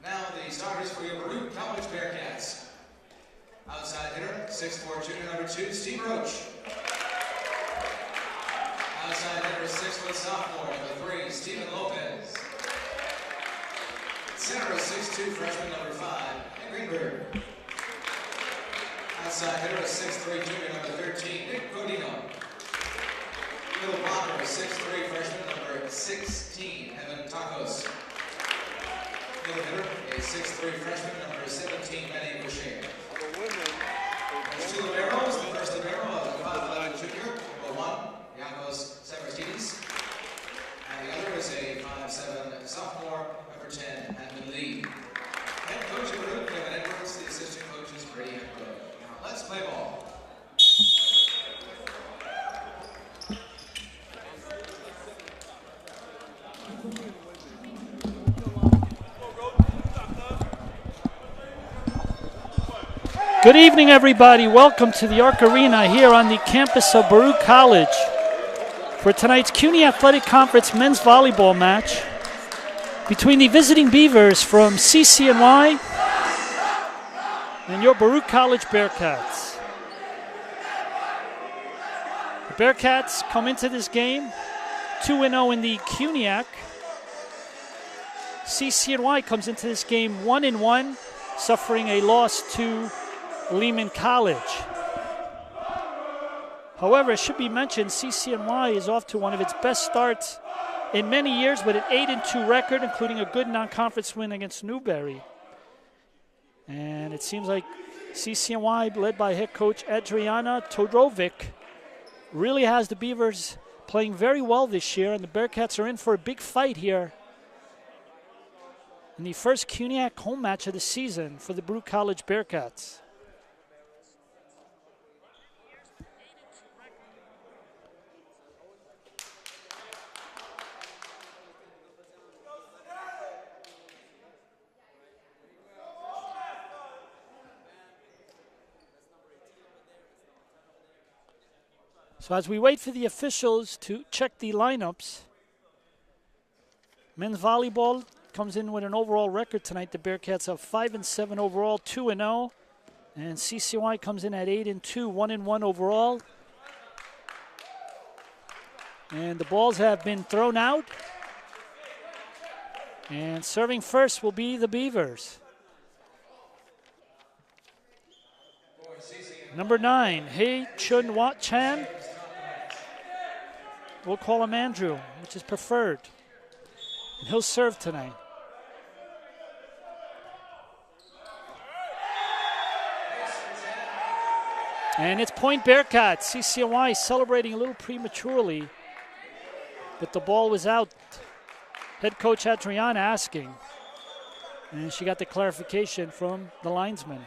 Now the starters for your Baruch College Bearcats. Outside hitter, 6'4" junior number 2, Steve Baruch. Outside hitter, 6' sophomore number 3, Stephen Lopez. Center, 6'2" freshman number 5, Nick Greenberg. Outside hitter, 6'3" junior number 13, Nick Godino. Middle blocker, 6'3" freshman number 16, Evan Tacos. Middle hitter, a 6'3" freshman number 17, Benny Boucher. There's two liberos. The first libero of the 5'11" junior, number 1, Yakos Severstides. And the other is a 5'7" sophomore, number 10, Edmund Lee. Head coach of Baruch, Kevin Edwards. The assistant coach is Brady Hepburn. Now let's play ball. Good evening, everybody. Welcome to the Arc Arena here on the campus of Baruch College for tonight's CUNY Athletic Conference men's volleyball match between the visiting Beavers from CCNY and your Baruch College Bearcats. The Bearcats come into this game 2-0 in the CUNYAC. CCNY comes into this game 1-1, suffering a loss to Lehman College. However, it should be mentioned, CCNY is off to one of its best starts in many years with an 8-2 record, including a good non-conference win against Newberry. And it seems like CCNY, led by head coach Adriana Todorovic, really has the Beavers playing very well this year, and the Bearcats are in for a big fight here in the first CUNYAC home match of the season for the Baruch College Bearcats. So as we wait for the officials to check the lineups, men's volleyball comes in with an overall record tonight. The Bearcats have 5-7 overall, 2-0, and CCNY comes in at 8-2, 1-1 overall. And the balls have been thrown out, and serving first will be the Beavers. Number 9, Hei Chun Wat Chan. We'll call him Andrew, which is preferred. And he'll serve tonight. And it's point Bearcats. CCNY celebrating a little prematurely, but the ball was out. Head coach Adriana asking, and she got the clarification from the linesman.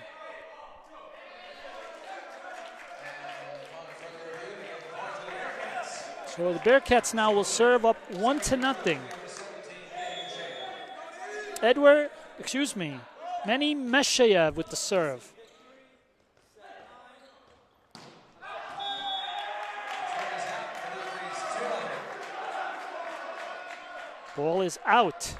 So the Bearcats now will serve up 1-0. Manny Meshayev with the serve. Ball is out.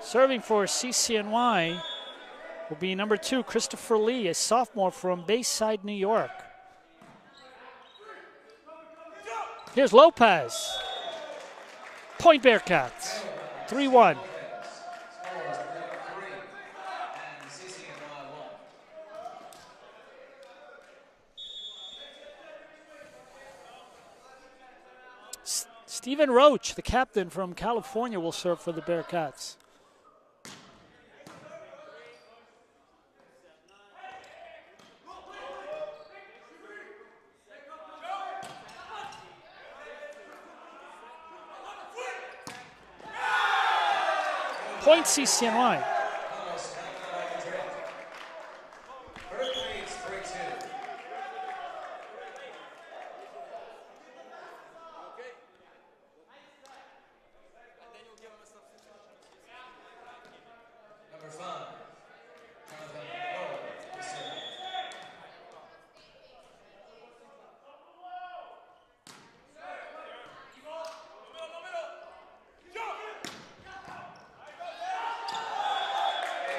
Serving for CCNY will be number 2, Christopher Lee, a sophomore from Bayside, New York. Here's Lopez. Point Bearcats, 3-1. Stephen Roach, the captain from California, will serve for the Bearcats. Point CCNY.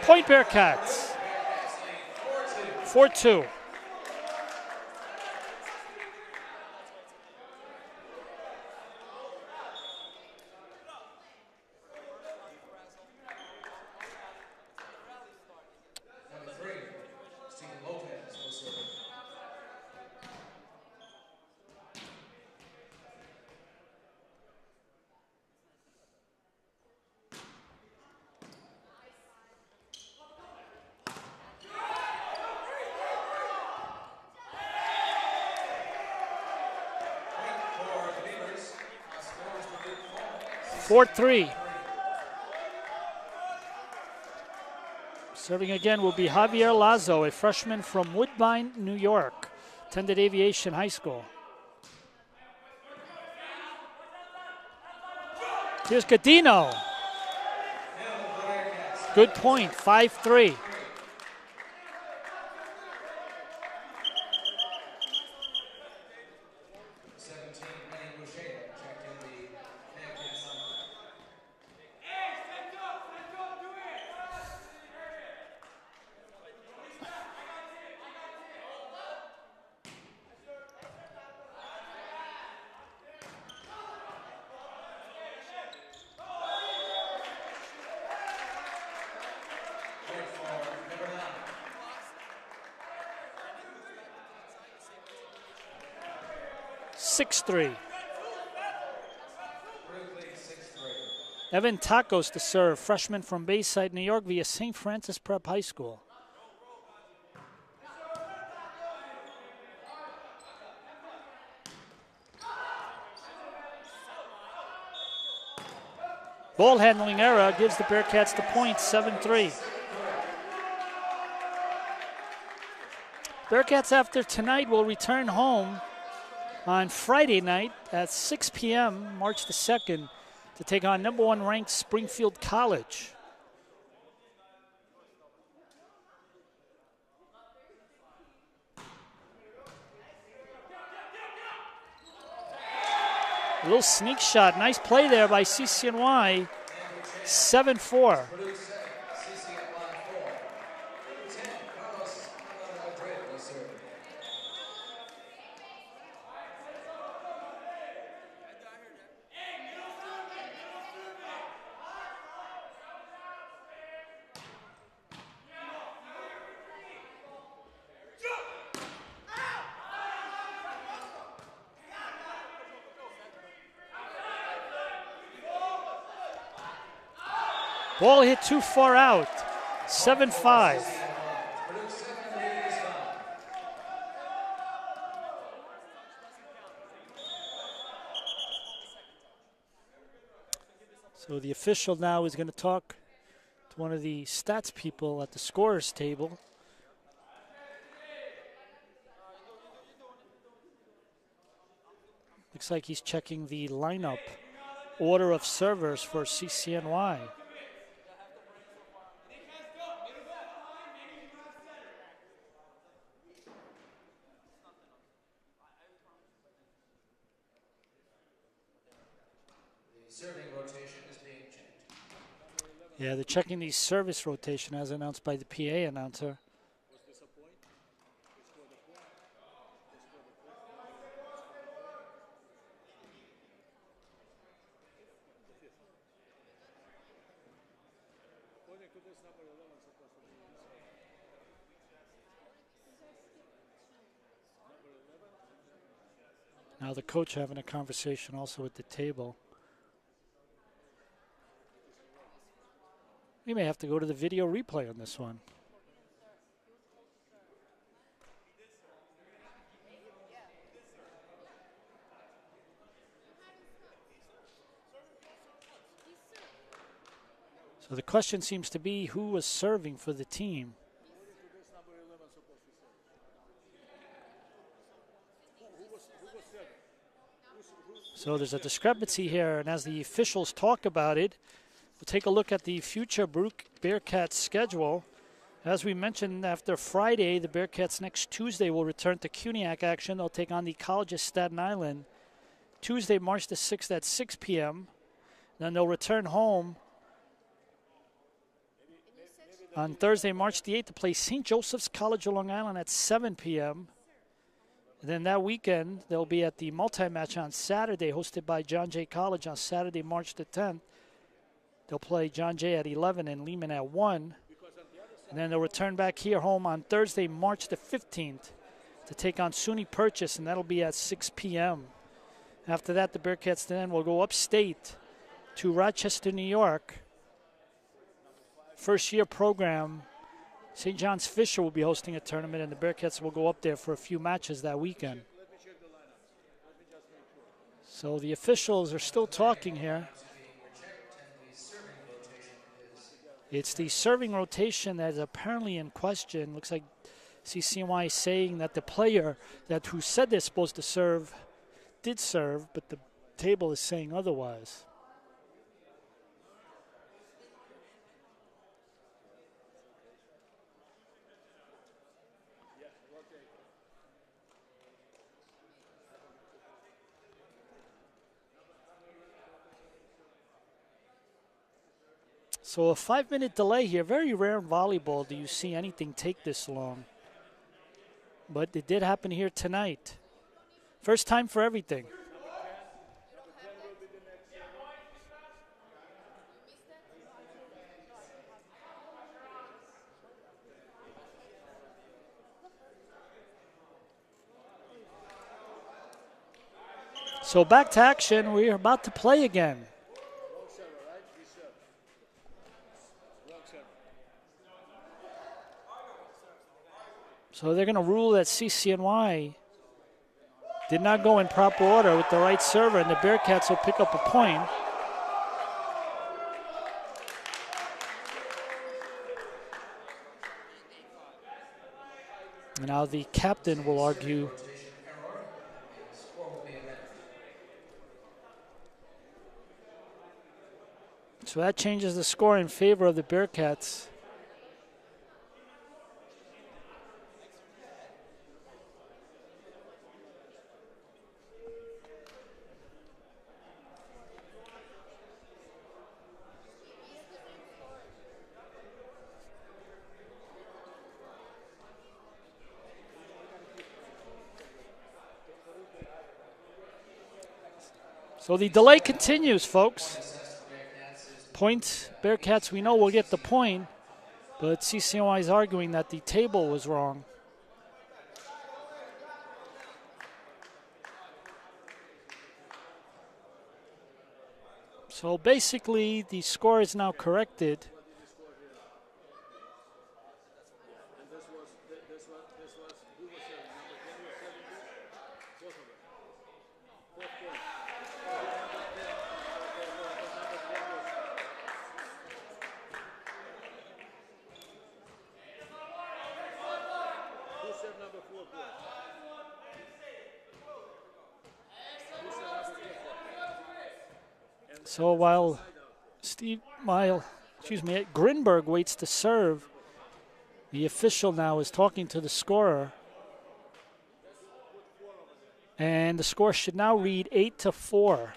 Point Bearcats. 4-2. Four, 3. Serving again will be Javier Lazo, a freshman from Woodbine, New York. Attended Aviation High School. Here's Gadino. Good point, 5-3. Evan Tacos to serve, freshman from Bayside, New York via St. Francis Prep High School. Ball handling error gives the Bearcats the point, 7-3. Bearcats after tonight will return home on Friday night at 6 p.m., March the 2nd, to take on number 1 ranked Springfield College. A little sneak shot. Nice play there by CCNY. 7-4. Ball hit too far out. 7-5. So the official now is going to talk to one of the stats people at the scorer's table. Looks like he's checking the lineup order of servers for CCNY. Yeah, they're checking the service rotation as announced by the PA announcer. Now the coach having a conversation also at the table. We may have to go to the video replay on this one. So the question seems to be who was serving for the team. So there's a discrepancy here, and as the officials talk about it, we'll take a look at the future Baruch Bearcats schedule. As we mentioned, after Friday, the Bearcats next Tuesday will return to CUNYAC action. They'll take on the College of Staten Island Tuesday, March the 6th at 6 p.m. Then they'll return home on Thursday, March the 8th to play St. Joseph's College of Long Island at 7 p.m. And then that weekend, they'll be at the multi-match on Saturday, hosted by John Jay College on Saturday, March the 10th. They'll play John Jay at 11 and Lehman at 1. And then they'll return back here home on Thursday, March the 15th to take on SUNY Purchase, and that'll be at 6 p.m. After that, the Bearcats then will go upstate to Rochester, New York. First-year program, St. John's Fisher will be hosting a tournament, and the Bearcats will go up there for a few matches that weekend. So the officials are still talking here. It's the serving rotation that is apparently in question. Looks like CCNY is saying that the player who said they're supposed to serve did serve, but the table is saying otherwise. So a 5-minute delay here. Very rare in volleyball do you see anything take this long. But it did happen here tonight. First time for everything. So back to action. We're about to play again. So they're going to rule that CCNY did not go in proper order with the right server, and the Bearcats will pick up a point. And now the captain will argue. So that changes the score in favor of the Bearcats. So the delay continues, folks. Point, Bearcats, we know will get the point, but CCNY is arguing that the table was wrong. So basically, the score is now corrected. So while Grinberg waits to serve, the official now is talking to the scorer. And the score should now read 8-4.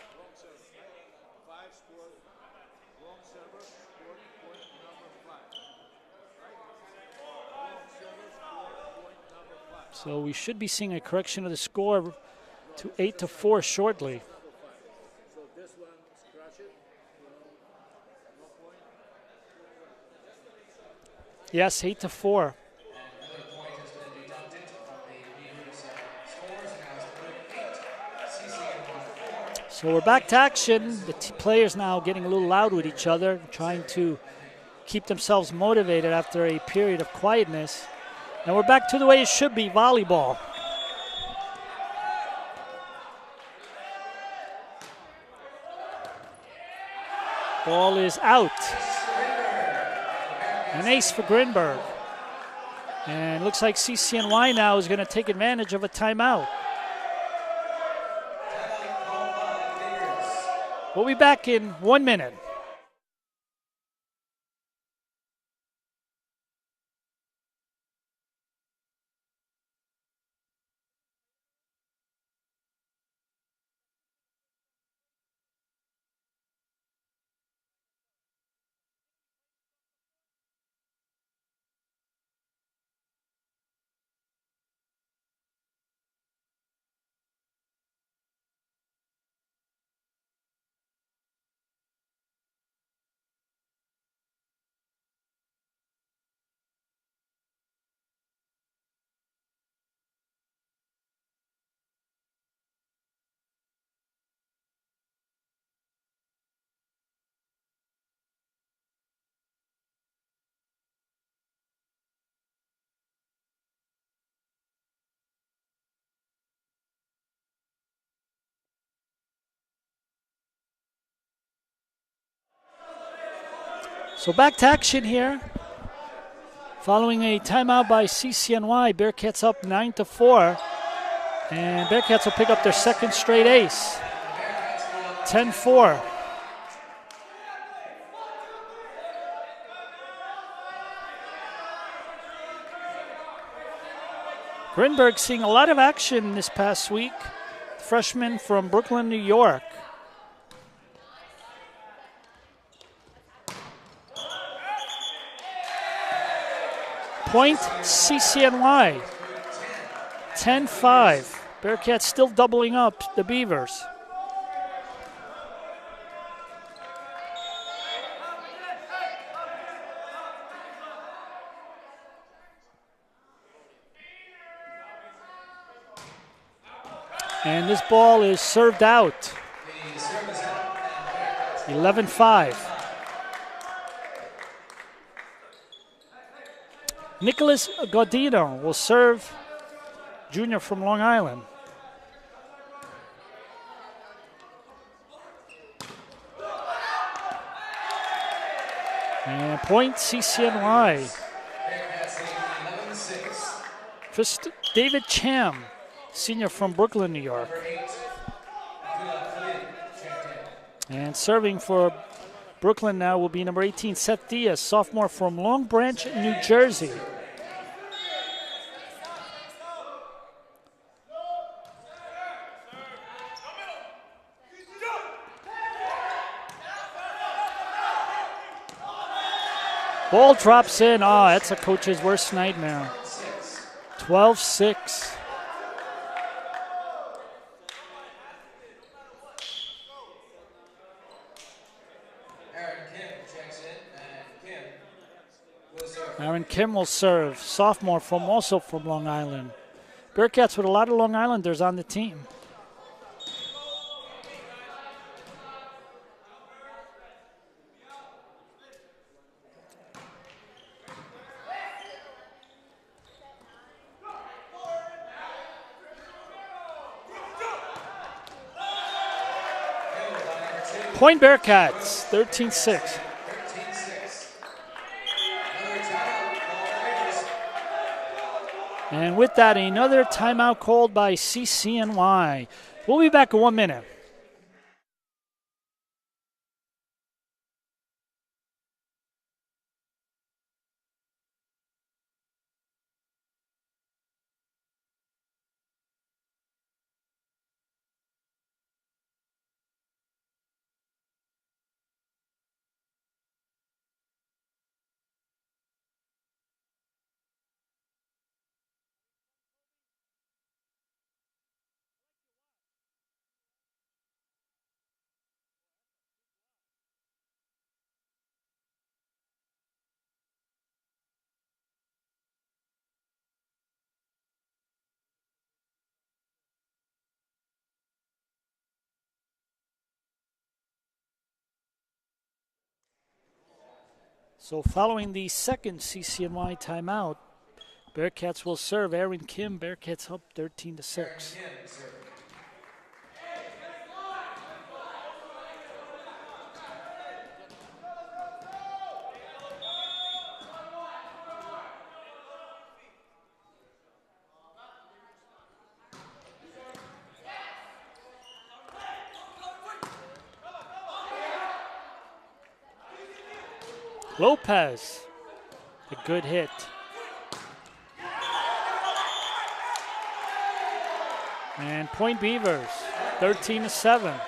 So we should be seeing a correction of the score to 8-4 shortly. Yes, 8-4. So we're back to action. The players now getting a little loud with each other, trying to keep themselves motivated after a period of quietness. And we're back to the way it should be, volleyball. Ball is out. An ace for Grinberg. And looks like CCNY now is going to take advantage of a timeout. We'll be back in 1 minute. So back to action here. Following a timeout by CCNY, Bearcats up 9-4. And Bearcats will pick up their second straight ace. 10-4. Grinberg seeing a lot of action this past week. Freshman from Brooklyn, New York. Point CCNY. 10-5. Bearcats still doubling up the Beavers. And this ball is served out. 11-5. Nicholas Godino will serve, junior from Long Island. And point CCNY. First, David Cham, senior from Brooklyn, New York. And serving for Brooklyn now will be number 18, Seth Diaz, sophomore from Long Branch, New Jersey. Ball drops in. Oh, that's a coach's worst nightmare. 12-6. Aaron Kim will serve, sophomore also from Long Island. Bearcats with a lot of Long Islanders on the team. Point Bearcats, 13-6. And with that, another timeout called by CCNY. We'll be back in 1 minute. So following the second CCNY timeout, Bearcats will serve. Aaron Kim, Bearcats up 13-6. Lopez, a good hit. And point Beavers, 13-7.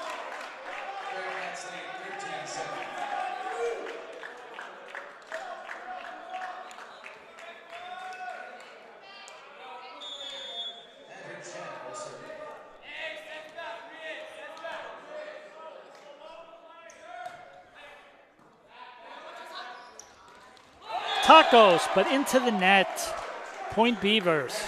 Tacos, but into the net. Point Beavers.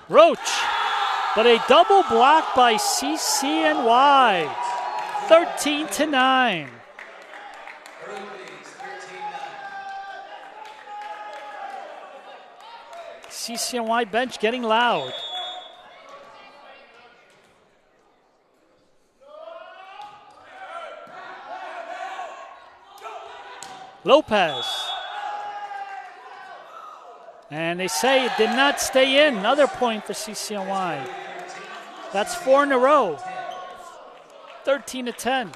Roach, but a double block by CCNY, 13-9. CCNY bench getting loud. Lopez. And they say it did not stay in. Another point for CCNY. That's 4 in a row. 13-10.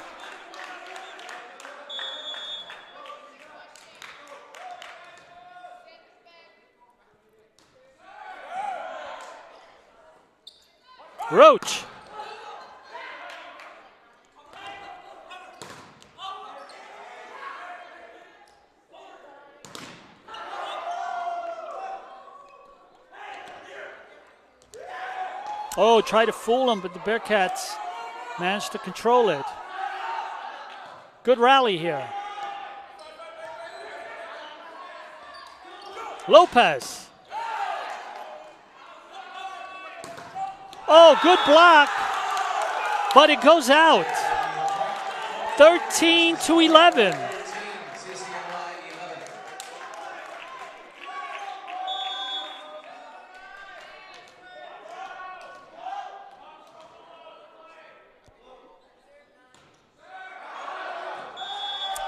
Roach. Oh, try to fool him, but the Bearcats managed to control it. Good rally here. Lopez. Oh, good block, but it goes out. 13-11.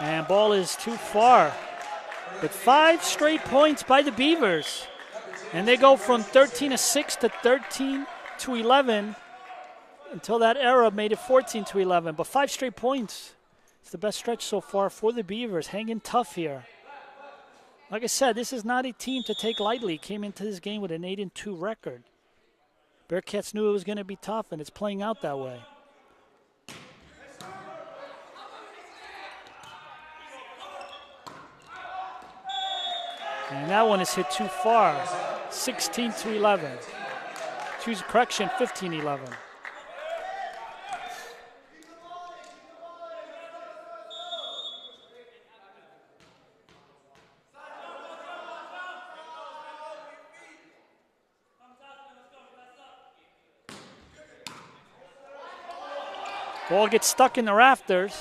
And ball is too far. But 5 straight points by the Beavers. And they go from 13-6 to 13-11 until that era made it 14-11. But 5 straight points. It's the best stretch so far for the Beavers. Hanging tough here. Like I said, this is not a team to take lightly. Came into this game with an 8-2 record. Bearcats knew it was going to be tough, and it's playing out that way. And that one is hit too far. 16-11. Choose correction, 15-11. Ball gets stuck in the rafters.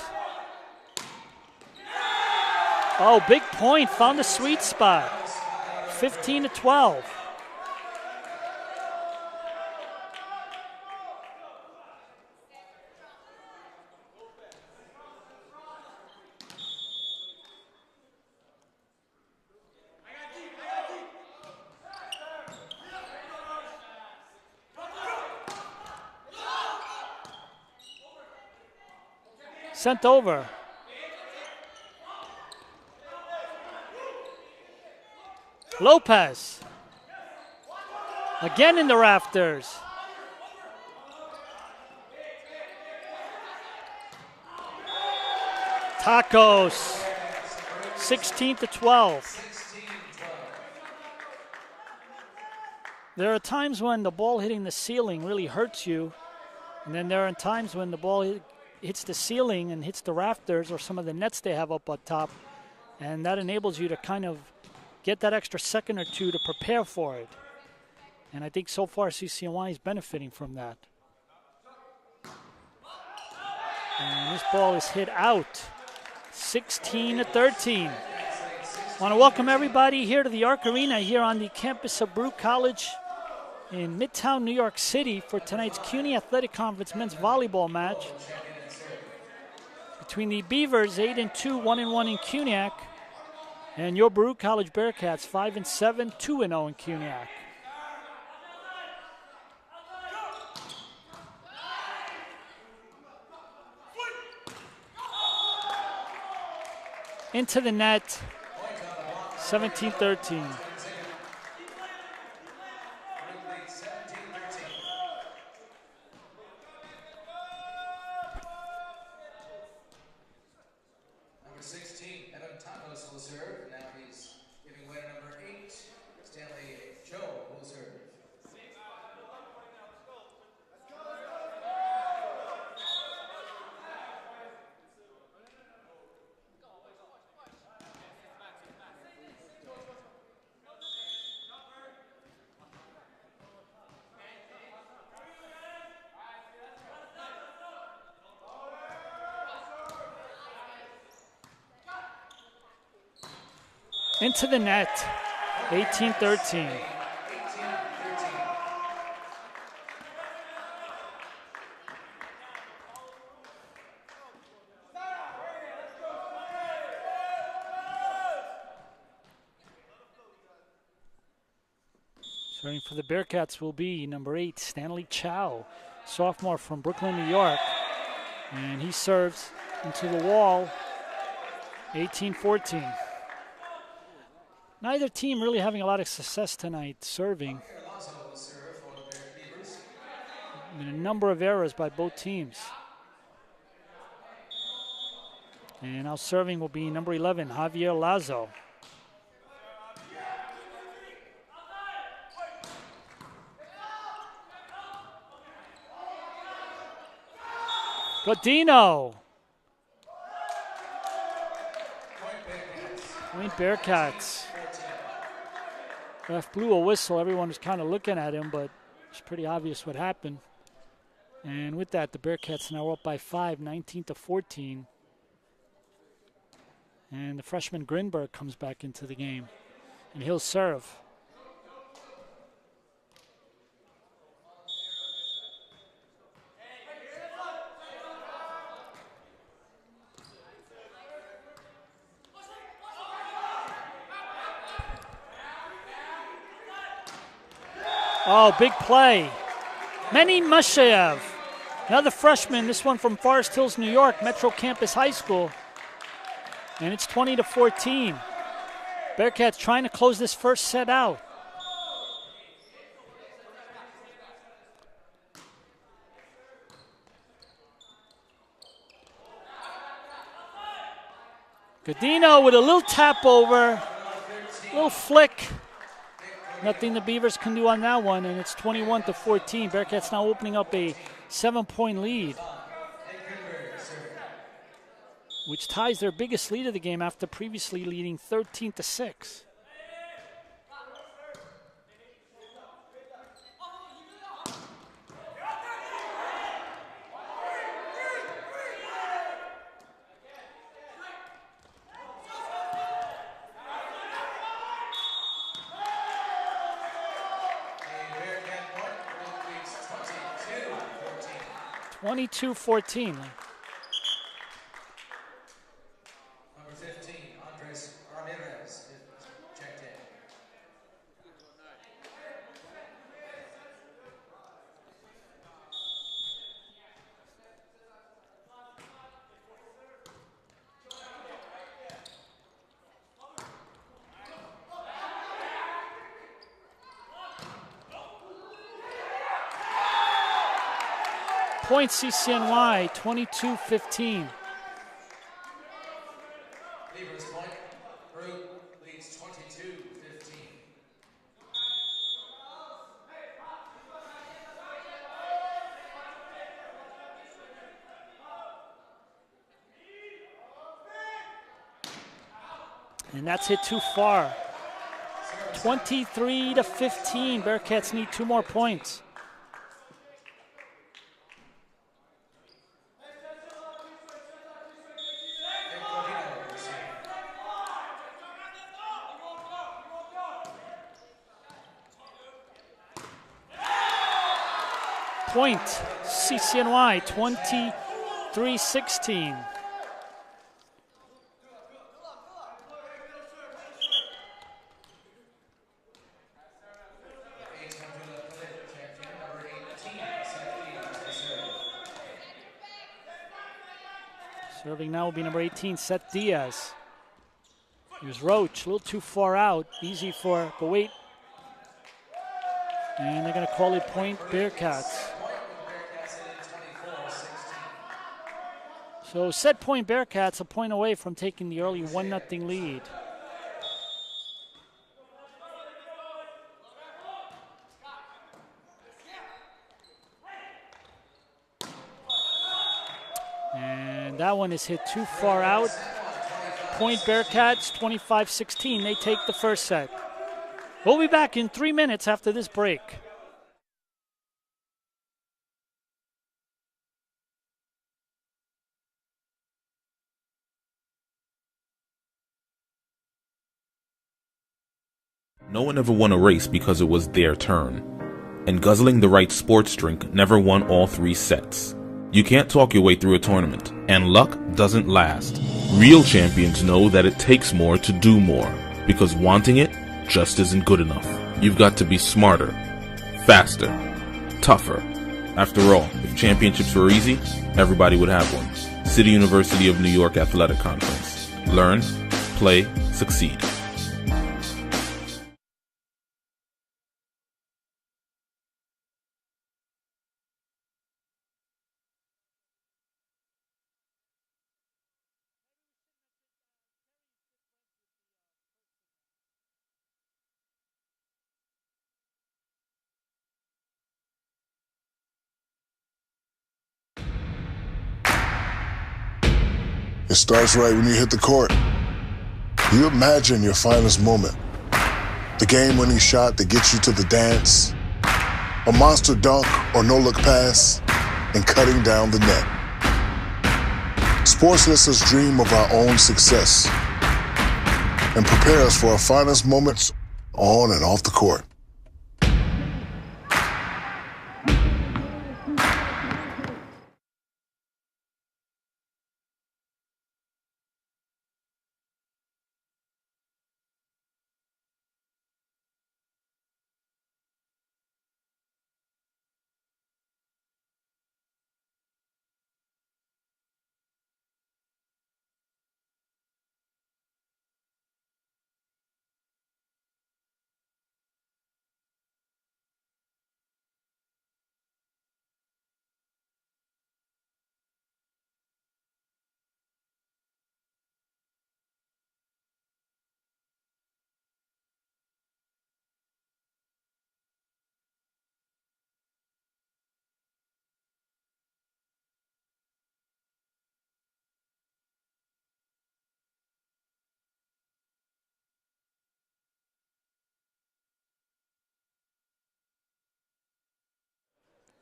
Oh, big point, found the sweet spot. 15-12. Sent over. Lopez. Again in the rafters. Tacos. 16-12. There are times when the ball hitting the ceiling really hurts you, and then there are times when the ball hits the ceiling and hits the rafters or some of the nets they have up on top, and that enables you to kind of get that extra second or two to prepare for it. And I think so far CCNY is benefiting from that. And this ball is hit out, 16-13. I want to welcome everybody here to the Arc Arena here on the campus of Baruch College in Midtown, New York City for tonight's CUNY Athletic Conference men's volleyball match between the Beavers, 8-2, 1-1 in CUNYAC, and your Baruch College Bearcats, 5-7, 2-0 in CUNYAC. Into the net, 17-13. Into the net, 18-13. Starting for the Bearcats will be number 8, Stanley Chow, sophomore from Brooklyn, New York. And he serves into the wall, 18-14. Neither team really having a lot of success tonight serving. Been a number of errors by both teams. And now serving will be number 11, Javier Lazo. Godino. Point Bearcats. Ref blew a whistle. Everyone was kind of looking at him, but it's pretty obvious what happened. And with that, the Bearcats now up by 5, 19-14. And the freshman Grinberg comes back into the game, and he'll serve. Oh, big play. Meni Masheyev, another freshman, this one from Forest Hills, New York, Metro Campus High School. And it's 20-14. Bearcats trying to close this first set out. Godino with a little tap over, little flick. Nothing the Beavers can do on that one, and it's 21-14. Bearcats now opening up a 7-point lead, which ties their biggest lead of the game after previously leading 13-6. Number 15, Andres Ramirez, checked in. Point CCNY, 22-15. Beavers point. Baruch leads 22-15. And that's hit too far. 23-15. Bearcats need 2 more points. Point, CCNY, 23-16. Serving now will be number 18, Seth Diaz. Here's Roach, a little too far out. Easy for, but wait. And they're going to call it point Bearcats. So set point Bearcats a point away from taking the early 1-0 lead. And that one is hit too far out. Point Bearcats, 25-16. They take the first set. We'll be back in 3 minutes after this break. No one ever won a race because it was their turn. And guzzling the right sports drink never won all 3 sets. You can't talk your way through a tournament, and luck doesn't last. Real champions know that it takes more to do more, because wanting it just isn't good enough. You've got to be smarter, faster, tougher. After all, if championships were easy, everybody would have one. City University of New York Athletic Conference. Learn, play, succeed. It starts right when you hit the court. You imagine your finest moment. The game-winning shot that gets you to the dance. A monster dunk or no-look pass, and cutting down the net. Sports lets us dream of our own success and prepare us for our finest moments on and off the court.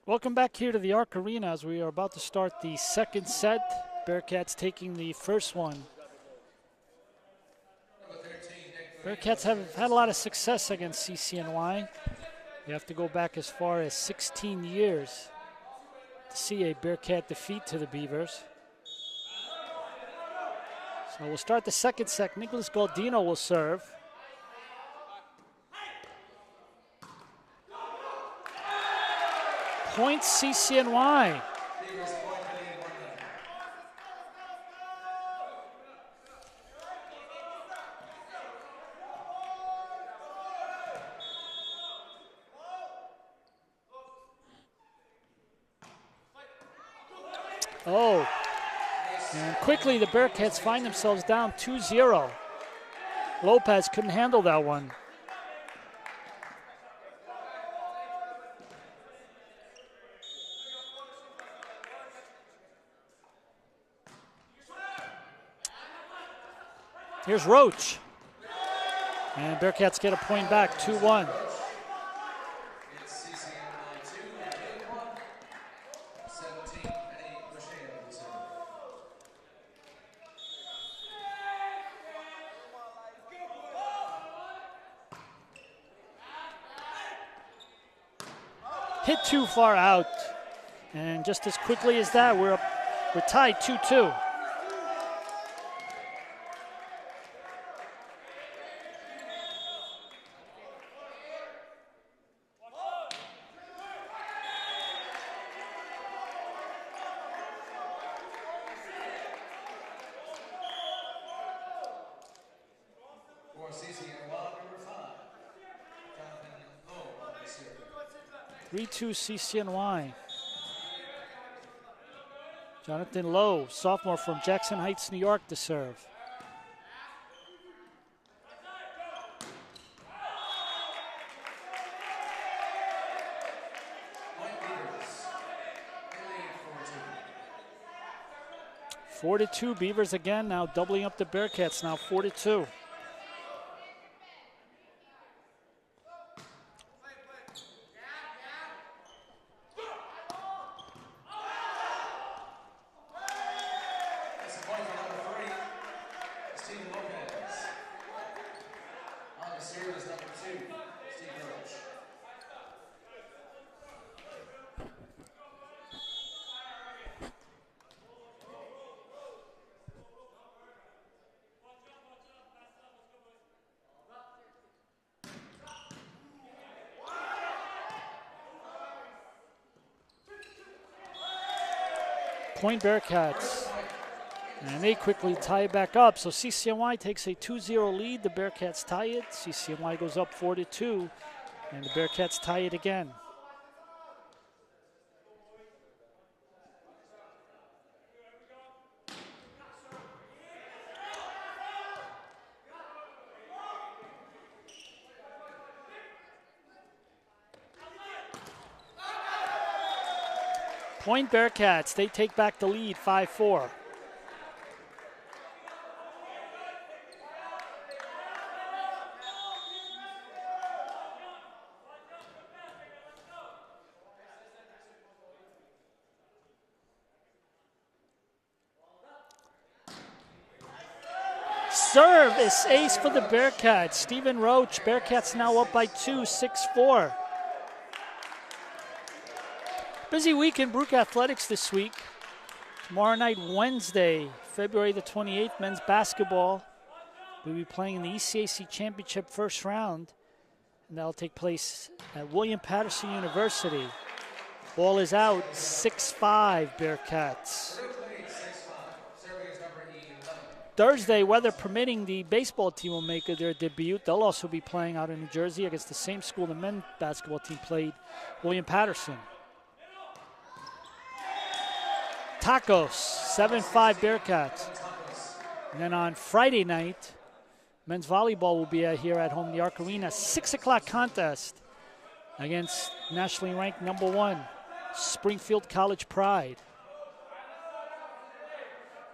Welcome back here to the Arc Arena as we are about to start the second set. Bearcats taking the first one. Bearcats have had a lot of success against CCNY. You have to go back as far as 16 years to see a Bearcat defeat to the Beavers. So we'll start the second set. Nicholas Galdino will serve. Point CCNY. Oh, and quickly the Bearcats find themselves down 2-0. Lopez couldn't handle that one. Here's Roach. And Bearcats get a point back, 2-1. It's CCNY 2 and 1. 17, Penny Rochelle to serve. Hit too far out. And just as quickly as that, we're tied 2-2. For CCNY number 5, Jonathan Lowe to serve. 3-2 CCNY. Jonathan Lowe, sophomore from Jackson Heights, New York, to serve. Point leaders. They lead 4-2. 4-2 Beavers again, now doubling up the Bearcats, now 4-2. That's a point for number 3, Stephen Lopez. On the serve is number 2, Steve Baruch. Point Bearcats. And they quickly tie it back up. So CCNY takes a 2-0 lead. The Bearcats tie it. CCNY goes up 4-2. And the Bearcats tie it again. Point Bearcats, they take back the lead 5-4. Serve is ace for the Bearcats. Stephen Roach, Bearcats now up by 2, 6-4. Busy week in Baruch Athletics this week. Tomorrow night, Wednesday, February the 28th, men's basketball. We'll be playing in the ECAC Championship first round, and that'll take place at William Patterson University. Ball is out, 6-5 Bearcats. Thursday, weather permitting, the baseball team will make their debut. They'll also be playing out in New Jersey against the same school the men's basketball team played, William Patterson. Tacos, 7-5 Bearcats. And then on Friday night, men's volleyball will be here at home in the Arc Arena. 6 o'clock contest against nationally ranked number 1, Springfield College Pride.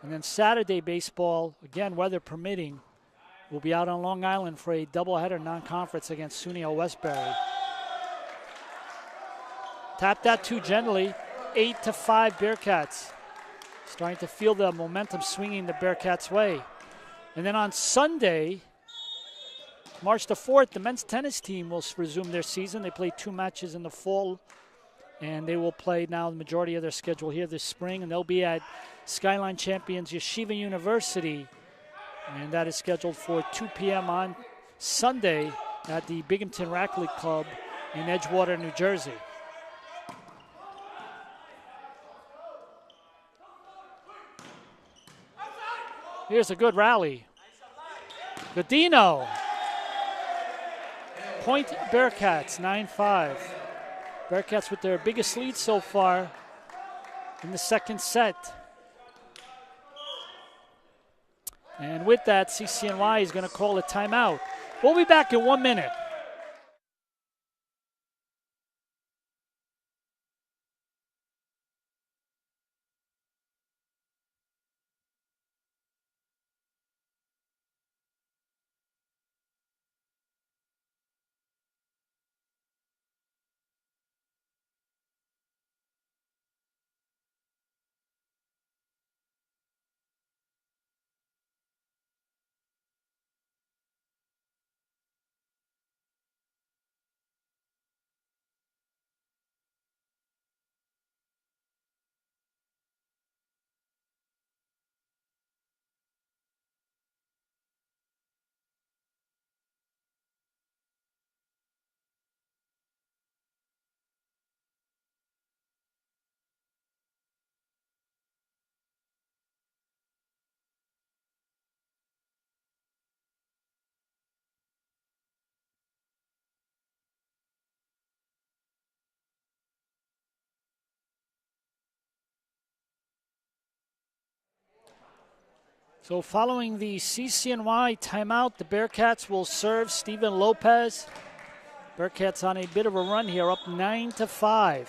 And then Saturday baseball, again, weather permitting, will be out on Long Island for a doubleheader non-conference against SUNY Westbury. Tap that too gently, 8-5 Bearcats. Starting to feel the momentum swinging the Bearcats' way. And then on Sunday, March the 4th, the men's tennis team will resume their season. They played 2 matches in the fall, and they will play now the majority of their schedule here this spring, and they'll be at Skyline Champions Yeshiva University, and that is scheduled for 2 p.m. on Sunday at the Binghamton Racquet Club in Edgewater, New Jersey. Here's a good rally. Godino. Point Bearcats, 9-5. Bearcats with their biggest lead so far in the second set. And with that, CCNY is going to call a timeout. We'll be back in 1 minute. So following the CCNY timeout, the Bearcats will serve Steven Lopez. Bearcats on a bit of a run here, up 9-5.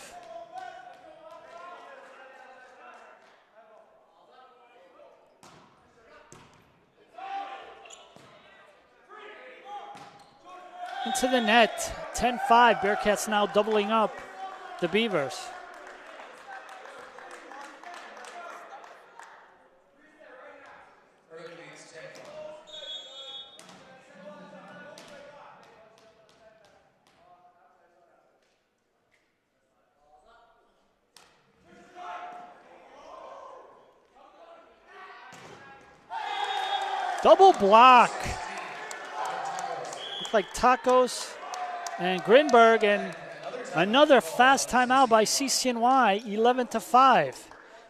Into the net, 10-5. Bearcats now doubling up the Beavers. Double block. Looked like Tacos and Grinberg, and another fast timeout by CCNY, 11-5.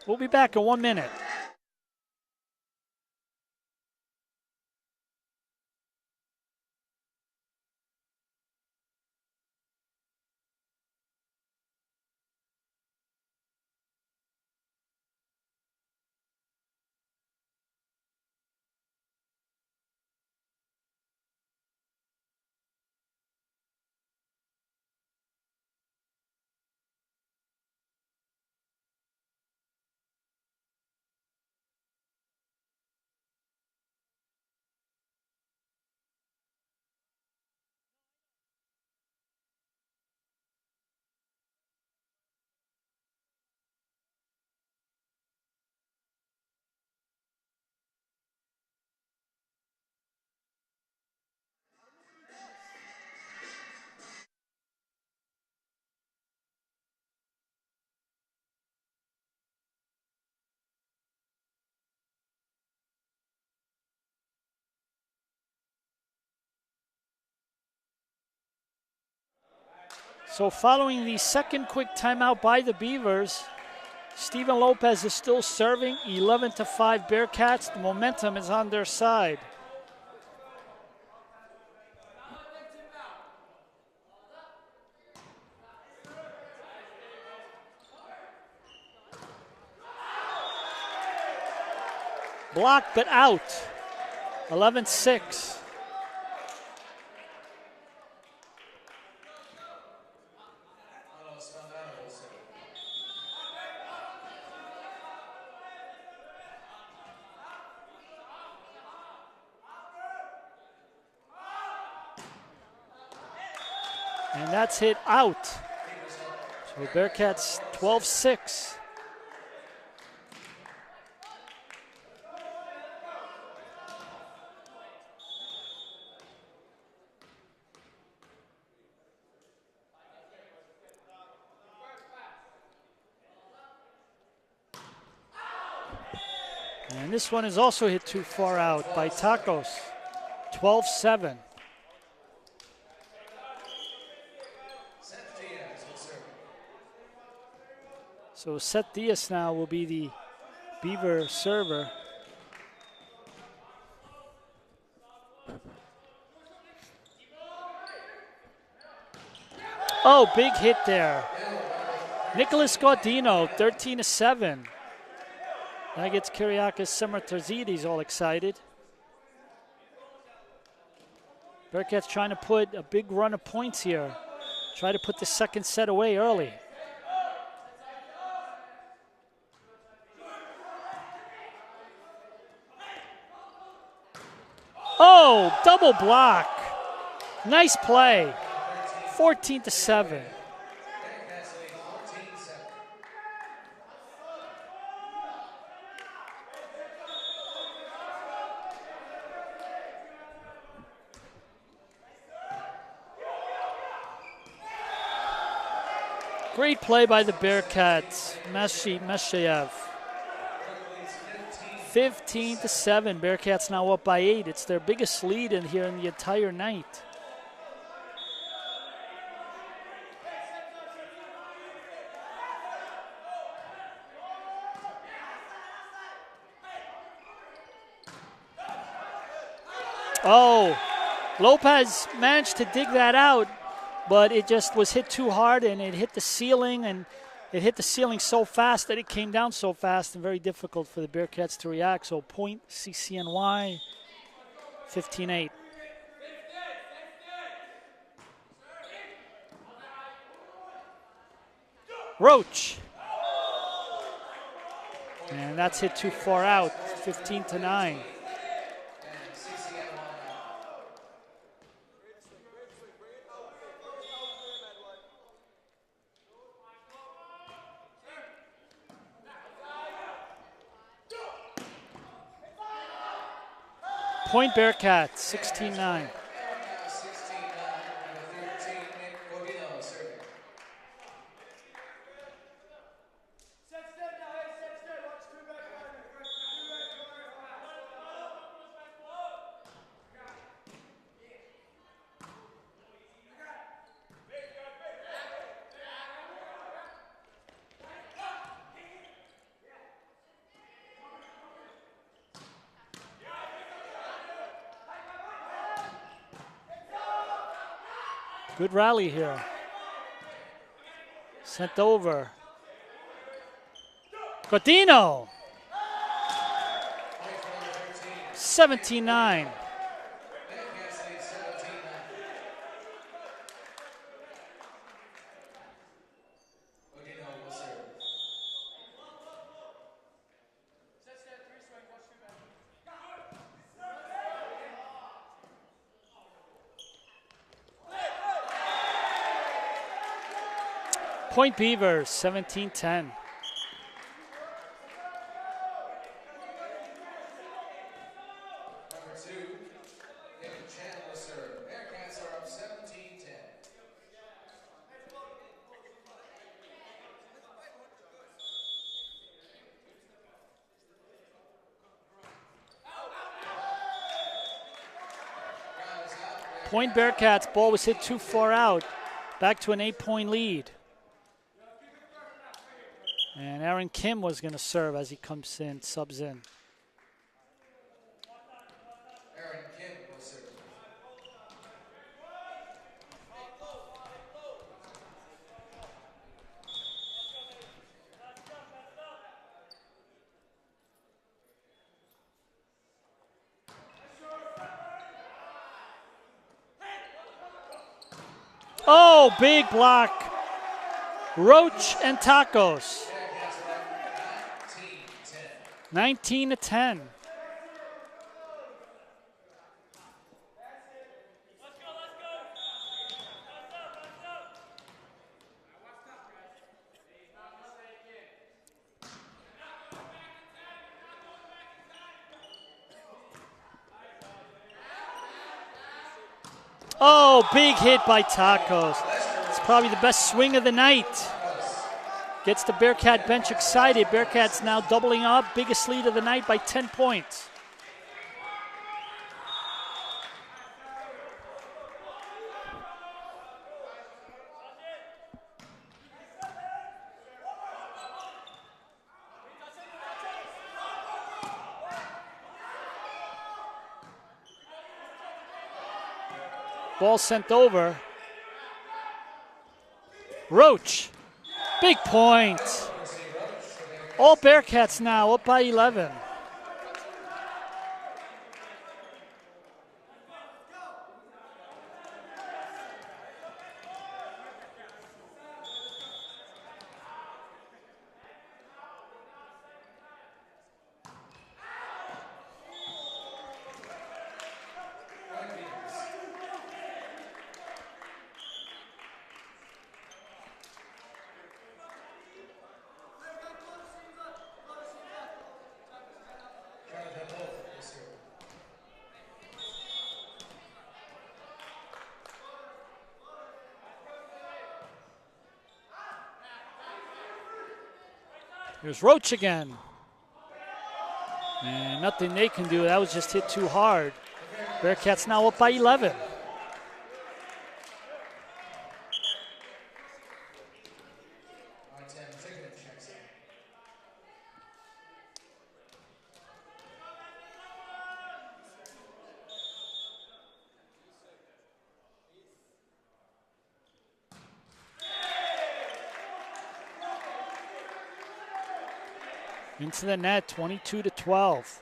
We'll be back in 1 minute. So following the second quick timeout by the Beavers, Steven Lopez is still serving, 11-5 Bearcats. The momentum is on their side. Blocked but out, 11-6. And that's hit out. So Bearcats 12-6. And this one is also hit too far out by Tacos. 12-7. So Seth Diaz now will be the Beaver server. Oh, big hit there. Nicholas Gaudino, 13-7. That gets Kyriakis Semertarzidis all excited. Bearcats trying to put a big run of points here. Try to put the second set away early. Oh, double block. Nice play. 14-7. Great play by the Bearcats. Meshayev. 15-7. Bearcats now up by 8. It's their biggest lead in here in the entire night. Oh, Lopez managed to dig that out, but it just was hit too hard and it hit the ceiling, and it hit the ceiling so fast that it came down so fast and very difficult for the Bearcats to react. So point CCNY, 15-8. Roach. And that's hit too far out, 15-9. Point Bearcats, 16-9. Good rally here. Sent over. Godino. 17-9. Point Beavers, 17-10. Point Bearcats, ball was hit too far out. Back to an 8-point lead. And Aaron Kim was going to serve as he comes in, subs in. Aaron Kim will serve. Oh, big block. Roach and Tacos. 19-10. Oh, big hit by Tacos. It's probably the best swing of the night. Gets the Bearcat bench excited. Bearcats now doubling up. Biggest lead of the night by 10 points. Ball sent over. Roach. Big point. All Bearcats now up by 11. Here's Roach again. And nothing they can do. That was just hit too hard. Bearcats now up by 11. Into the net, 22-12.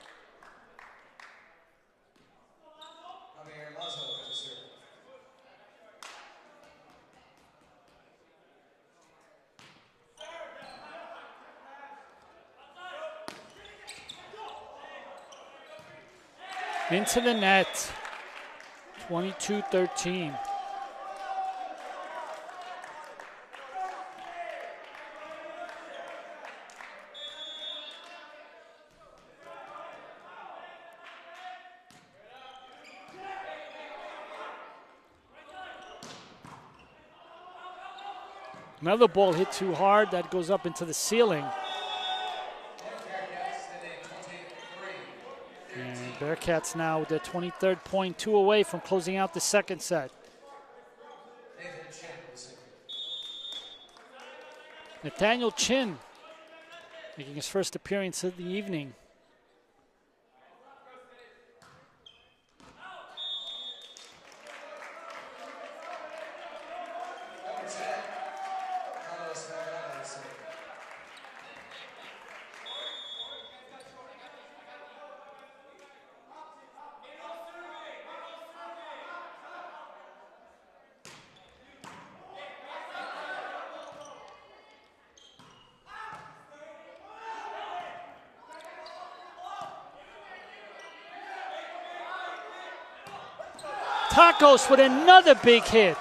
Into the net, 22-13. Another ball hit too hard, that goes up into the ceiling. And Bearcats now with their 23rd point, 2 away from closing out the second set. Nathaniel Chin making his first appearance of the evening. Tacos with another big hit.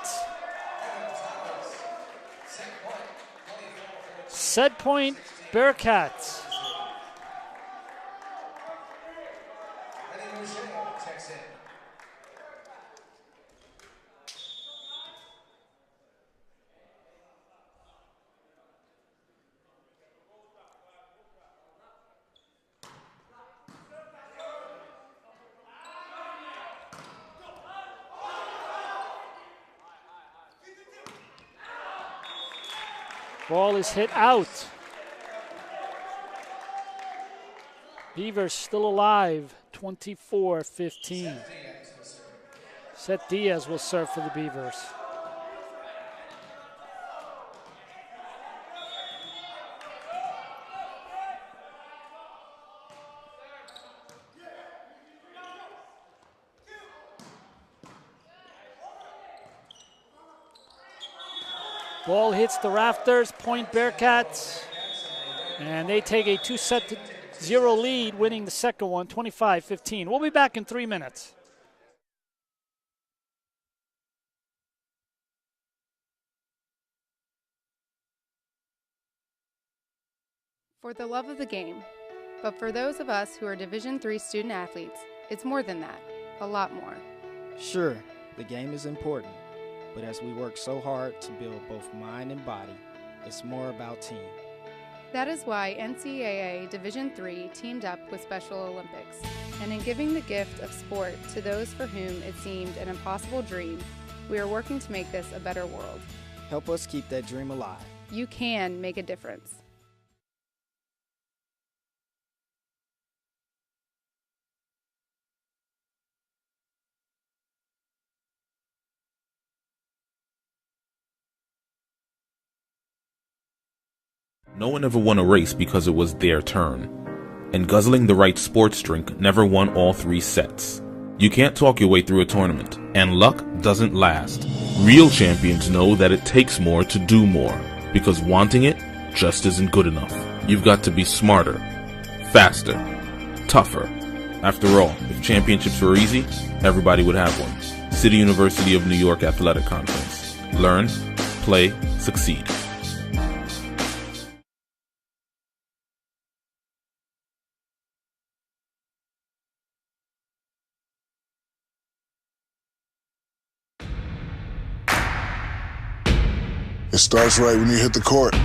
Set point, Bearcats. Ball is hit out. Beavers still alive, 24-15. Seth Diaz will serve for the Beavers. Ball hits the rafters, point Bearcats, and they take a 2-0 lead, winning the second one, 25-15. We'll be back in 3 minutes. For the love of the game, but for those of us who are Division III student athletes, it's more than that, a lot more. Sure, the game is important. But as we work so hard to build both mind and body, it's more about team. That is why NCAA Division III teamed up with Special Olympics. And in giving the gift of sport to those for whom it seemed an impossible dream, we are working to make this a better world. Help us keep that dream alive. You can make a difference. No one ever won a race because it was their turn. And guzzling the right sports drink never won all 3 sets. You can't talk your way through a tournament, and luck doesn't last. Real champions know that it takes more to do more, because wanting it just isn't good enough. You've got to be smarter, faster, tougher. After all, if championships were easy, everybody would have one. City University of New York Athletic Conference. Learn, play, succeed. It starts right when you hit the court.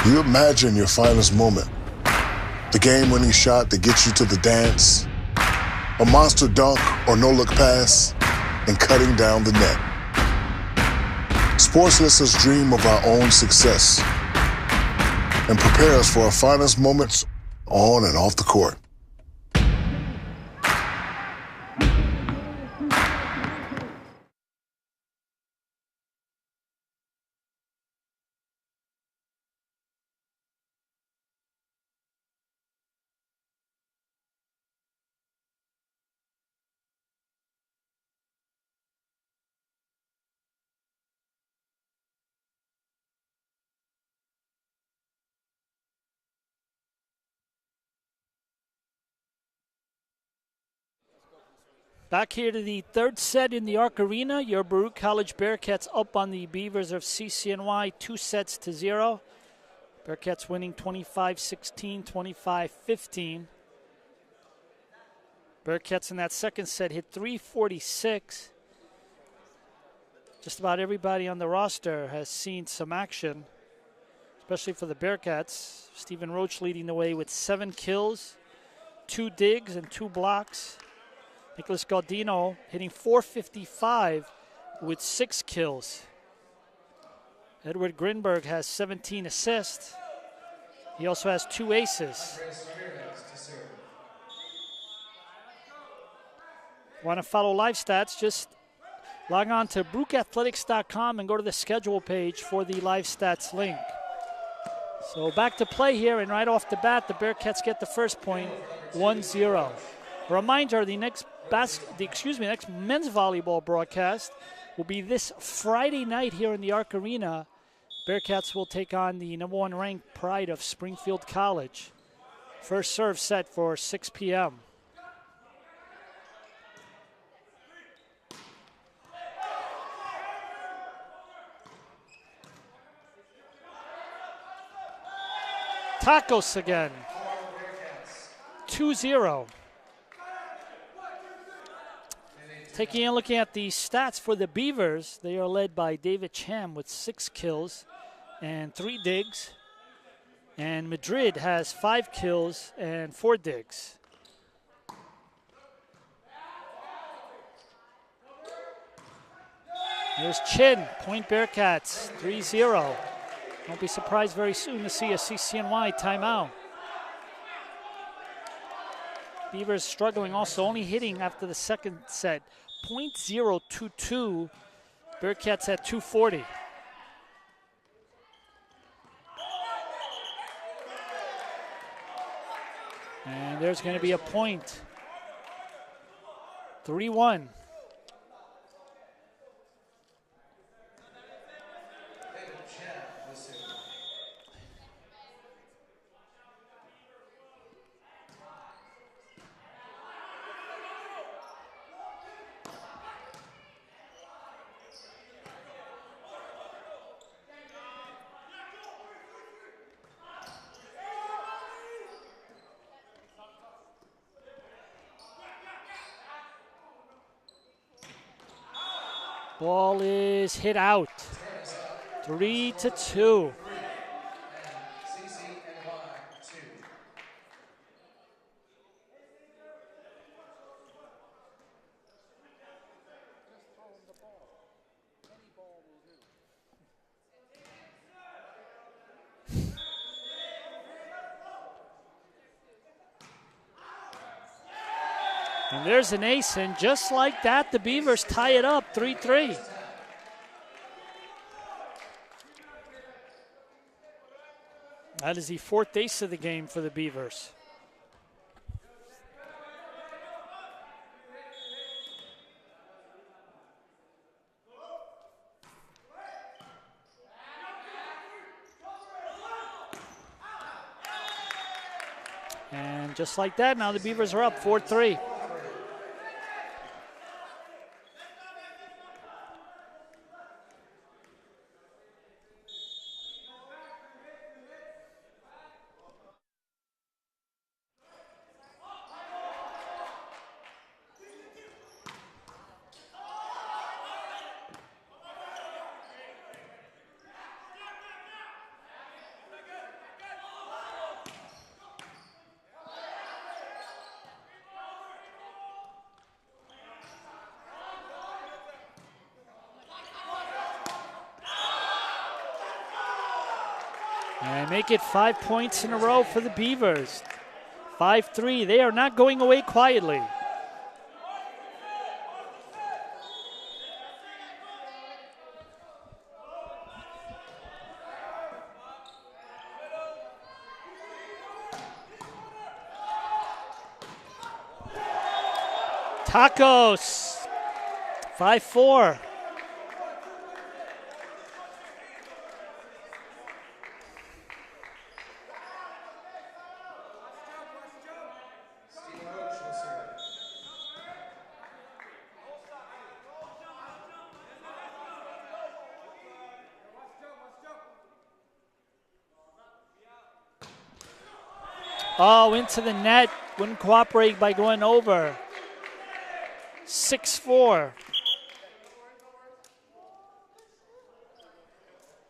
You imagine your finest moment. The game-winning shot that gets you to the dance, a monster dunk or no-look pass, and cutting down the net. Sports lets us dream of our own success and prepare us for our finest moments on and off the court. Back here to the third set in the Arc Arena. Your Baruch College Bearcats up on the Beavers of CCNY 2-0. Bearcats winning 25-16, 25-15. Bearcats in that second set hit 346. Just about everybody on the roster has seen some action, especially for the Bearcats. Stephen Roach leading the way with 7 kills, 2 digs, and 2 blocks. Nicholas Gaudino hitting 455 with 6 kills. Edward Grinberg has 17 assists. He also has 2 aces. Want to follow live stats? Just log on to BaruchAthletics.com and go to the schedule page for the live stats link. So back to play here, and right off the bat, the Bearcats get the first point, 1-0. A reminder, the next men's volleyball broadcast will be this Friday night here in the Arc Arena. Bearcats will take on the number 1 ranked Pride of Springfield College. First serve set for 6 p.m. Tacos again, 2-0. Taking a look at the stats for the Beavers, they are led by David Cham with 6 kills and 3 digs. And Madrid has 5 kills and 4 digs. There's Chin, point Bearcats, 3-0. Don't be surprised very soon to see a CCNY timeout. Beavers struggling also, only hitting after the second set, .022. Bearcats at 240. And there's going to be a point. 3-1. Ball is hit out. 3-2. And there's an ace, and just like that, the Beavers tie it up, 3-3. That is the 4th ace of the game for the Beavers. And just like that, now the Beavers are up 4-3. And make it 5 points in a row for the Beavers. 5-3. They are not going away quietly. Tacos. 5-4. Oh, into the net. Wouldn't cooperate by going over. 6-4.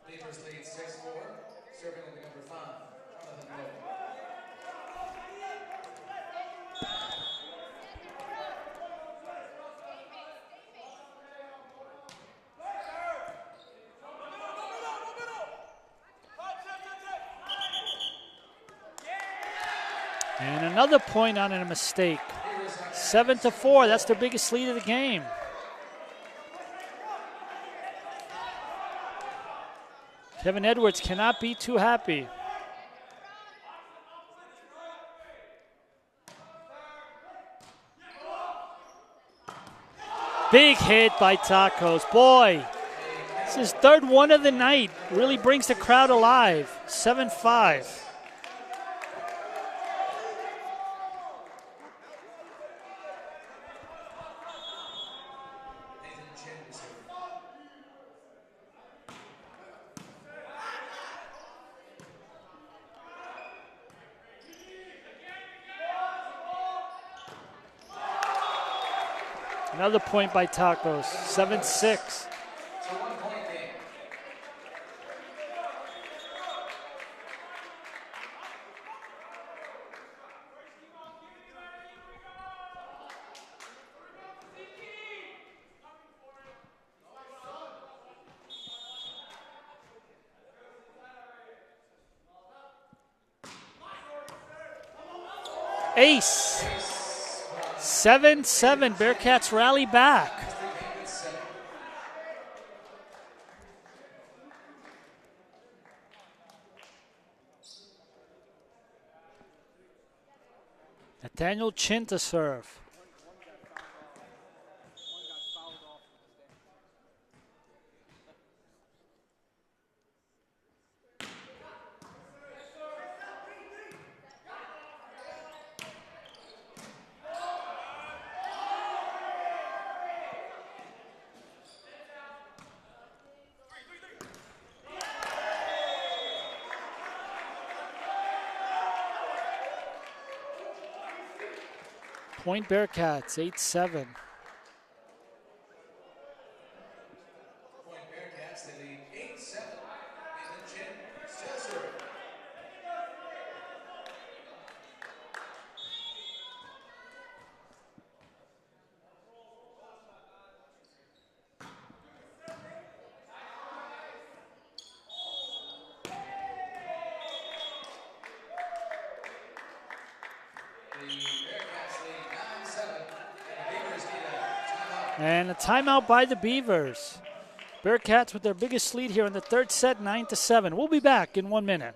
Beavers lead 6-4. Serving will be number 5, Jonathan Lowe. And another point on a mistake. 7-4. That's their biggest lead of the game. Kevin Edwards cannot be too happy. Big hit by Tacos. Boy, this is third one of the night. Really brings the crowd alive. 7-5. Another point by Tacos, 7-6. It's a 1-point game. Ace. 7-7. Bearcats rally back. Nathaniel Chin to serve. Point Bearcats, 8-7. Point Bearcats, they lead 8-7. Nathan Chin still serving. And a timeout by the Beavers. Bearcats with their biggest lead here in the third set, 9-7. We'll be back in 1 minute.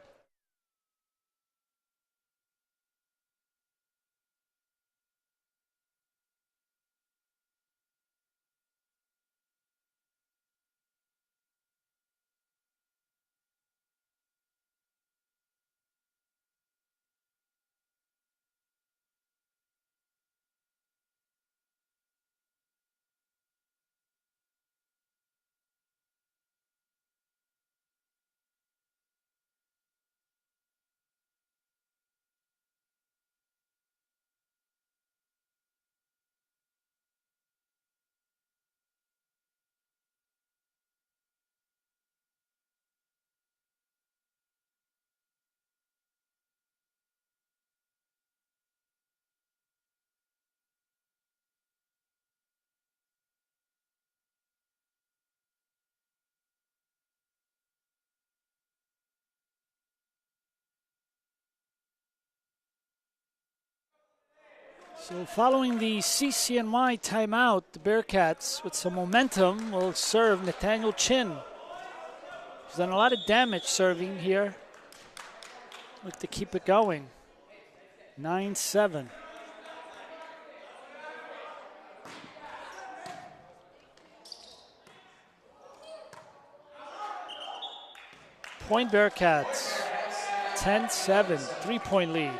So following the CCNY timeout, the Bearcats, with some momentum, will serve Nathaniel Chin. He's done a lot of damage serving here. Look to keep it going. 9-7. Point Bearcats, 10-7, 3-point lead.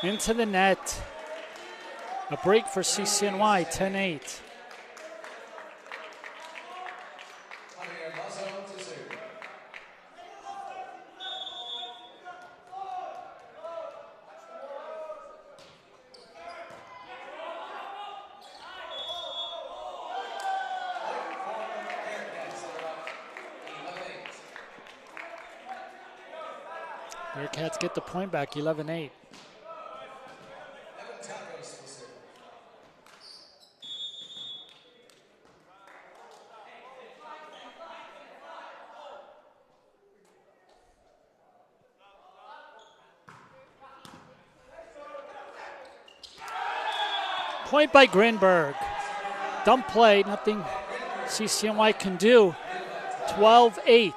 Into the net. A break for CCNY, 10-8. Bearcats get the point back, 11-8. Point by Grinberg. Dump play, nothing CCNY can do. 12-8.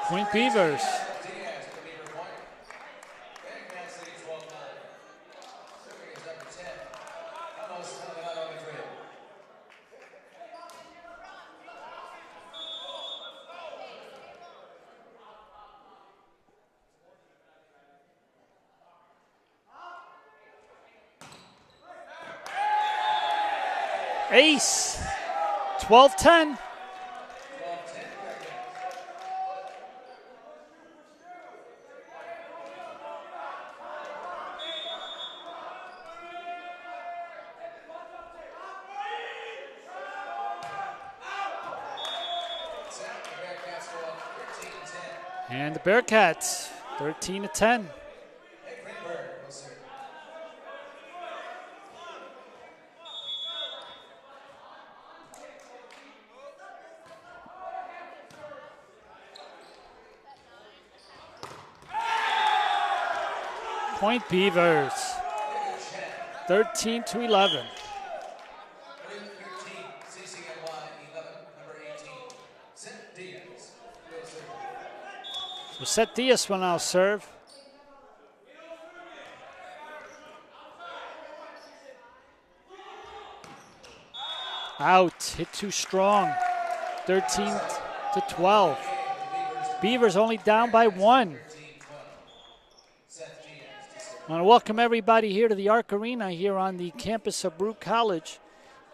Point Beavers. Ace. 12-10. And the Bearcats, 13-10. Point Beavers, 13-11. So Seth Diaz will now serve. Out, hit too strong. 13-12. Beavers only down by 1. I want to welcome everybody here to the Arc Arena here on the campus of Baruch College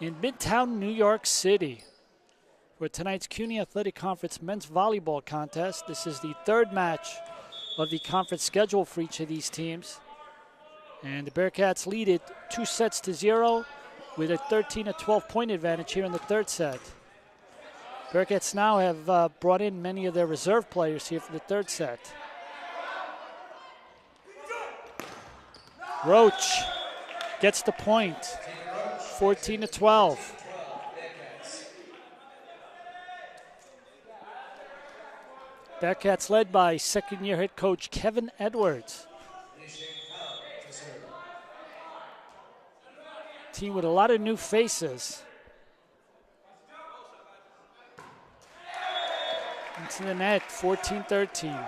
in Midtown, New York City. For tonight's CUNY Athletic Conference men's volleyball contest. This is the third match of the conference schedule for each of these teams. And the Bearcats lead it 2-0 with a 13-12 point advantage here in the third set. Bearcats now have brought in many of their reserve players here for the third set. Roach gets the point, 14-12. Bearcats led by second-year head coach Kevin Edwards. Team with a lot of new faces. Into the net, 14-13.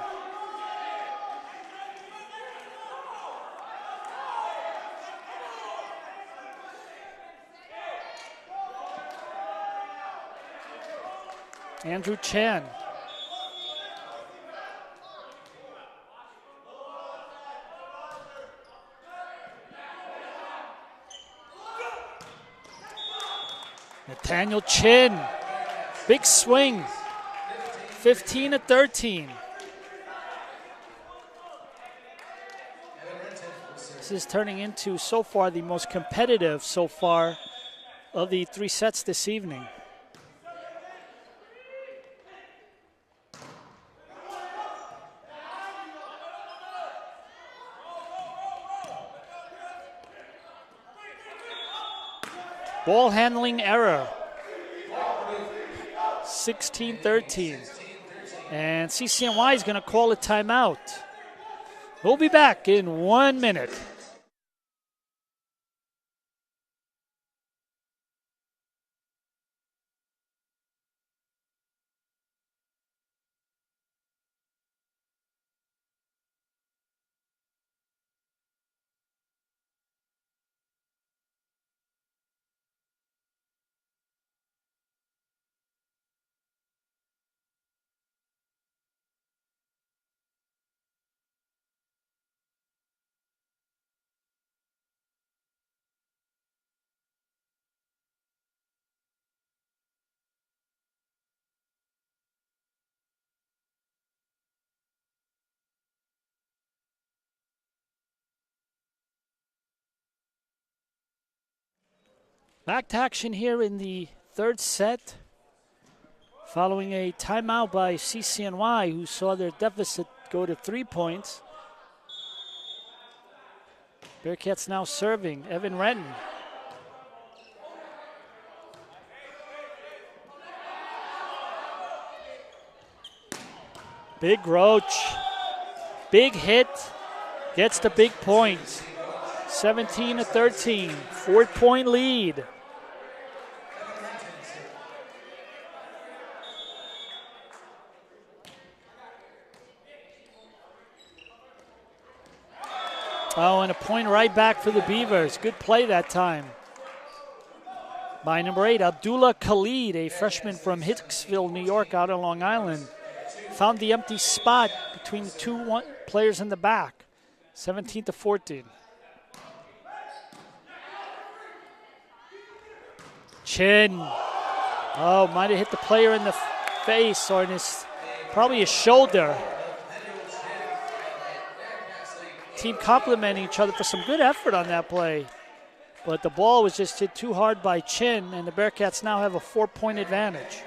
Andrew Chan. Nathaniel Chin, big swing, 15-13. This is turning into, so far, the most competitive so far of the 3 sets this evening. Ball handling error, 16-13. And CCNY is going to call a timeout. We'll be back in 1 minute. Back to action here in the third set, following a timeout by CCNY, who saw their deficit go to 3 points. Bearcats now serving. Evan Renton. Big Roach. Big hit. Gets the big point. 17-13. 4-point lead. Oh, and a point right back for the Beavers. Good play that time by number 8, Abdullah Khalid, a freshman from Hicksville, New York, out on Long Island. Found the empty spot between the two players in the back. 17-14. Chin. Oh, might have hit the player in the face or in his, probably his shoulder. Team complimenting each other for some good effort on that play. But the ball was just hit too hard by Chin, and the Bearcats now have a 4-point advantage.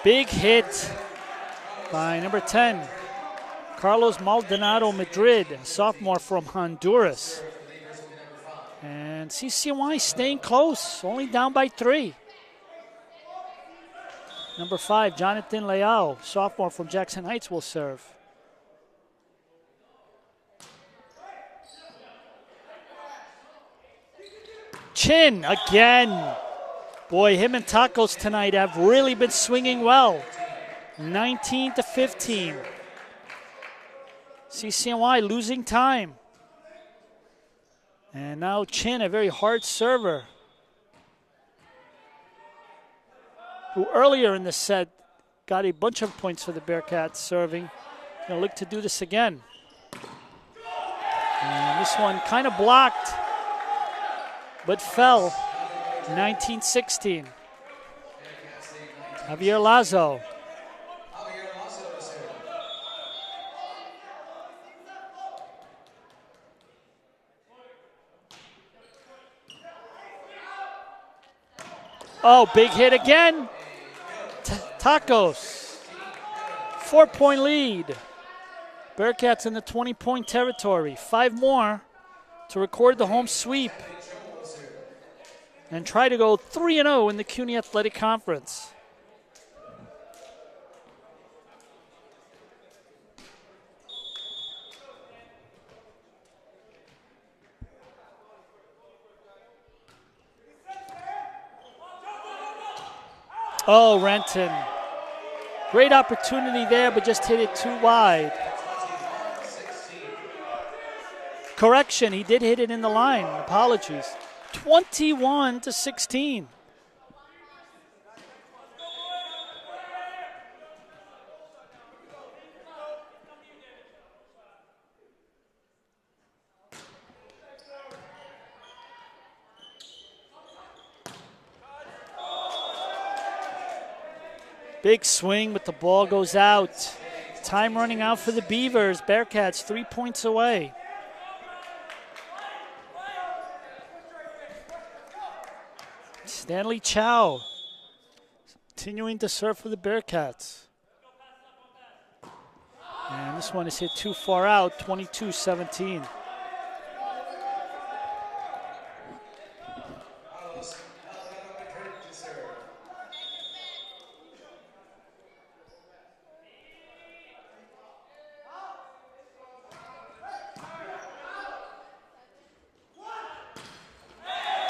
Big hit by number 10, Carlos Maldonado Madrid, a sophomore from Honduras. And CCNY staying close, only down by 3. Number 5, Jonathan Leal, sophomore from Jackson Heights, will serve. Chin again. Boy, him and Tacos tonight have really been swinging well. 19-15. CCNY losing time. And now Chin, a very hard server, who earlier in the set got a bunch of points for the Bearcats serving. Gonna look to do this again. And this one kind of blocked, but fell. 19-16. Javier Lazo. Oh, big hit again. Tacos. 4-point lead. Bearcats in the 20-point territory. 5 more to record the home sweep and try to go 3-0 in the CUNY Athletic Conference. Oh, Renton. Great opportunity there, but just hit it too wide. Correction, he did hit it in the line. Apologies. 21-16. Big swing, but the ball goes out. Time running out for the Beavers. Bearcats 3 points away. Stanley Chow continuing to serve for the Bearcats. And this one is hit too far out, 22-17.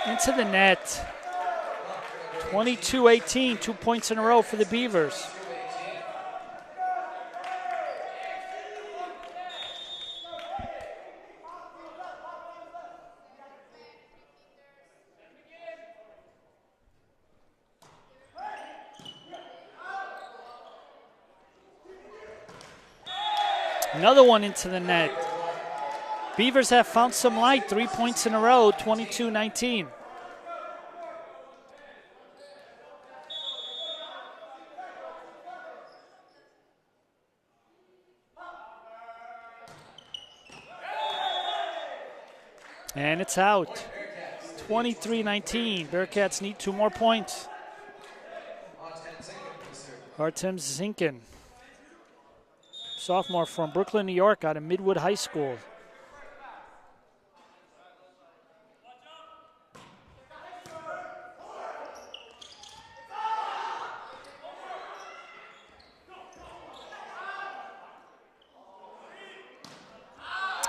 Into the net. 22-18, 2 points in a row for the Beavers. Another one into the net. Beavers have found some light. 3 points in a row, 22-19. And it's out. 23-19. Bearcats need 2 more points. Artem Zinkin, sophomore from Brooklyn, New York, out of Midwood High School.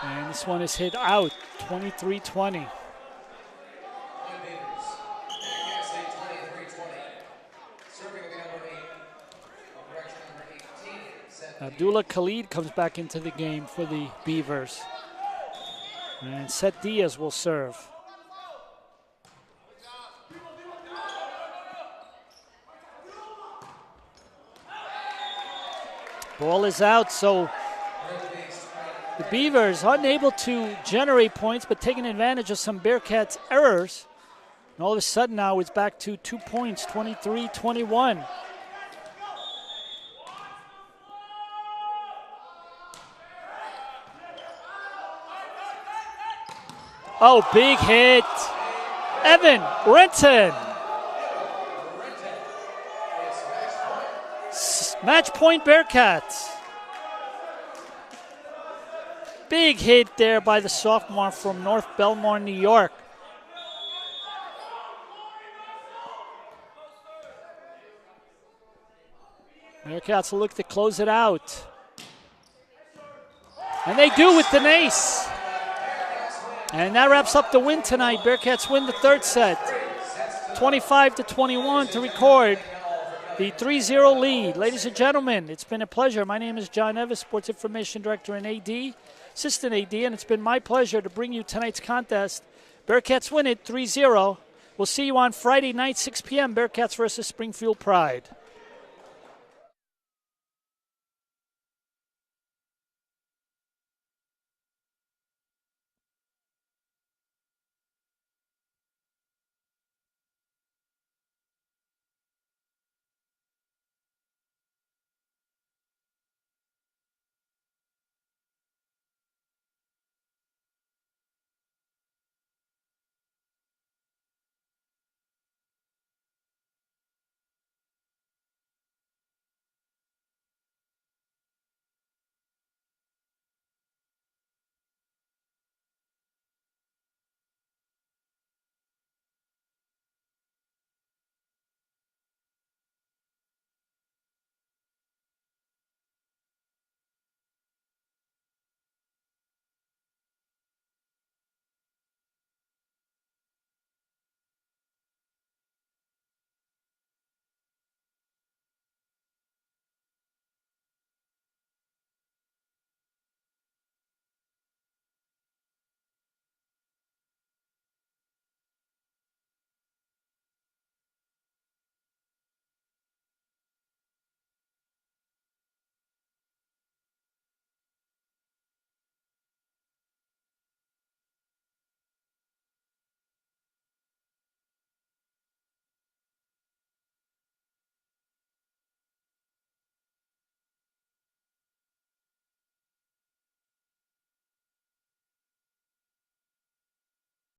And this one is hit out, 23-20. Abdullah Khalid comes back into the game for the Beavers. And Seth Diaz will serve. Ball is out, so the Beavers unable to generate points, but taking advantage of some Bearcats errors. And all of a sudden now it's back to 2 points, 23-21. Oh, big hit. Evan Renton. Match point Bearcats. Big hit there by the sophomore from North Belmore, New York. Bearcats will look to close it out. And they do with an ace. And that wraps up the win tonight. Bearcats win the third set, 25-21 to record the 3-0 lead. Ladies and gentlemen, it's been a pleasure. My name is John Evans, Sports Information Director and AD, Assistant AD, and it's been my pleasure to bring you tonight's contest. Bearcats win it 3-0. We'll see you on Friday night, 6 p.m., Bearcats versus Springfield Pride.